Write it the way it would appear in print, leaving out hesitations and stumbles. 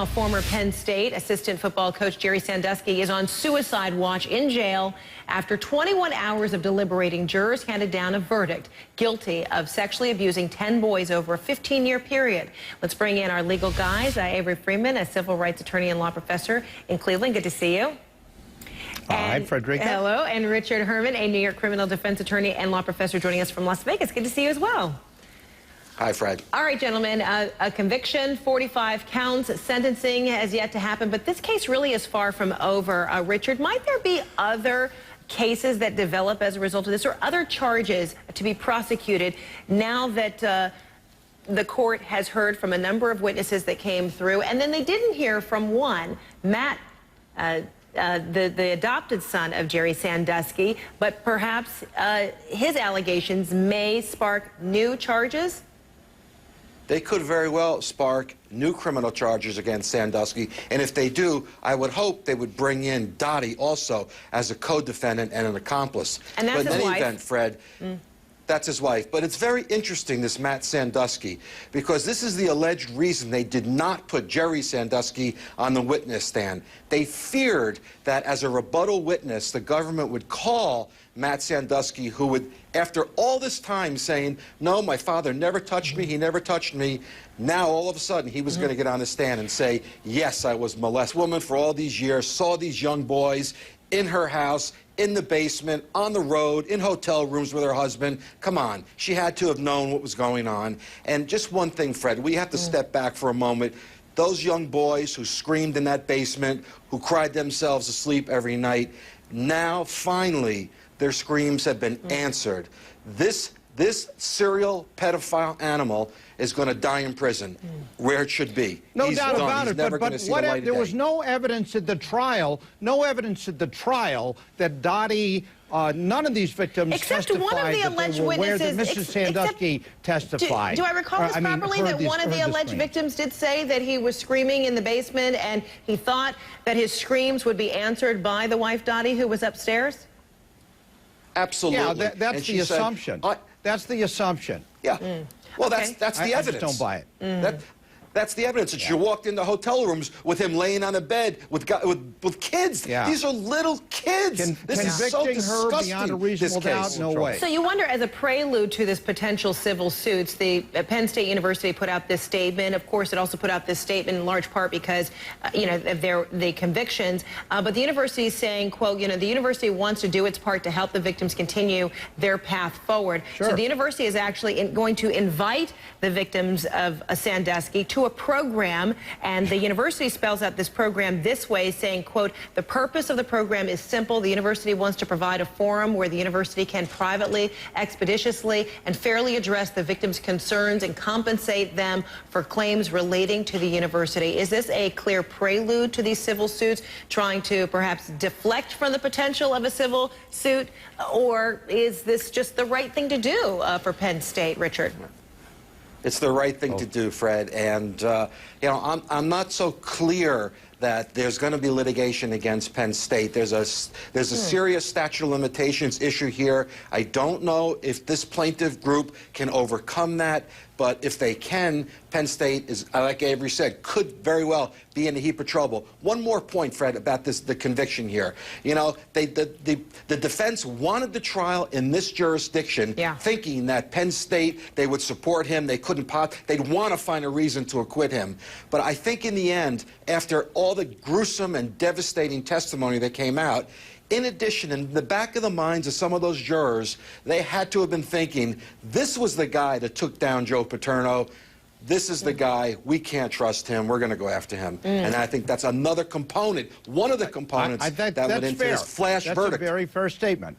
A former Penn State assistant football coach Jerry Sandusky is on suicide watch in jail after 21 hours of deliberating. Jurors handed down a verdict guilty of sexually abusing 10 boys over a 15-year period. Let's bring in our legal guys. Avery Freeman, a civil rights attorney and law professor in Cleveland. Good to see you. Hi, Frederica. Hello. And Richard Herman, a New York criminal defense attorney and law professor, joining us from Las Vegas. Good to see you as well. Hi, Fred. All right, gentlemen, a conviction, 45 counts, sentencing has yet to happen, but this case really is far from over. Richard, might there be other cases that develop as a result of this, or other charges to be prosecuted now that the court has heard from a number of witnesses that came through, and then they didn't hear from one, Matt, the adopted son of Jerry Sandusky, but perhaps his allegations may spark new charges? They could very well spark new criminal charges against Sandusky, and if they do, I would hope they would bring in Dottie also as a co-defendant and an accomplice. And that's but in his any wife. event, Fred, that's his wife. But it's very interesting, this Matt Sandusky, because this is the alleged reason they did not put Jerry Sandusky on the witness stand. They feared that as a rebuttal witness, the government would call Matt Sandusky, who would, after all this time saying, no, my father never touched me, he never touched me, now all of a sudden he was going to get on the stand and say, yes, I was molested. Woman for all these years saw these young boys in her house, in the basement, on the road, in hotel rooms with her husband. Come on, she had to have known what was going on. And just one thing, Fred, we have to step back for a moment. Those young boys who screamed in that basement, who cried themselves asleep every night, now finally their screams have been answered. This serial pedophile animal is going to die in prison, where it should be. No doubt about it, but there was no evidence at the trial, that Dottie, none of these victims except testified one of the alleged witnesses, that Mrs. Sandusky testified. Do I recall this properly, that one of the alleged victims did say that he was screaming in the basement and he thought that his screams would be answered by the wife, Dottie, who was upstairs? Absolutely. Yeah, that's the assumption. That's the assumption. Yeah. Well, okay. that's the evidence. I just don't buy it. That's the evidence. That she walked into hotel rooms with him laying on a bed with kids. Yeah. These are little kids. This is so disgusting. Her beyond a reasonable doubt, no way. So you wonder, as a prelude to this potential civil suits, the Penn State University put out this statement. Of course, it also put out this statement in large part because, you know, of the convictions. But the university is saying, quote, you know, the university wants to do its part to help the victims continue their path forward. Sure. So the university is actually going to invite the victims of Sandusky to a program, and the university spells out this program this way, saying, quote, the purpose of the program is simple. The university wants to provide a forum where the university can privately, expeditiously, and fairly address the victims' concerns and compensate them for claims relating to the university. Is this a clear prelude to these civil suits, trying to perhaps deflect from the potential of a civil suit, or is this just the right thing to do for Penn State, Richard? It's the right thing to do, Fred, and you know, I'm not so clear that there's going to be litigation against Penn State. There's a serious statute of limitations issue here. I don't know if this plaintiff group can overcome that, but if they can, Penn State is, like Avery said, could very well be in a heap of trouble. One more point, Fred, about the conviction here. You know, the defense wanted the trial in this jurisdiction, thinking that Penn State, they would support him, they'd want to find a reason to acquit him. But I think in the end, after all the gruesome and devastating testimony that came out, in addition, in the back of the minds of some of those jurors, they had to have been thinking, this was the guy that took down Joe Paterno. This is the guy. We can't trust him. We're going to go after him. And I think that's another component, one of the components that went into this flash verdict. That's a very fair statement.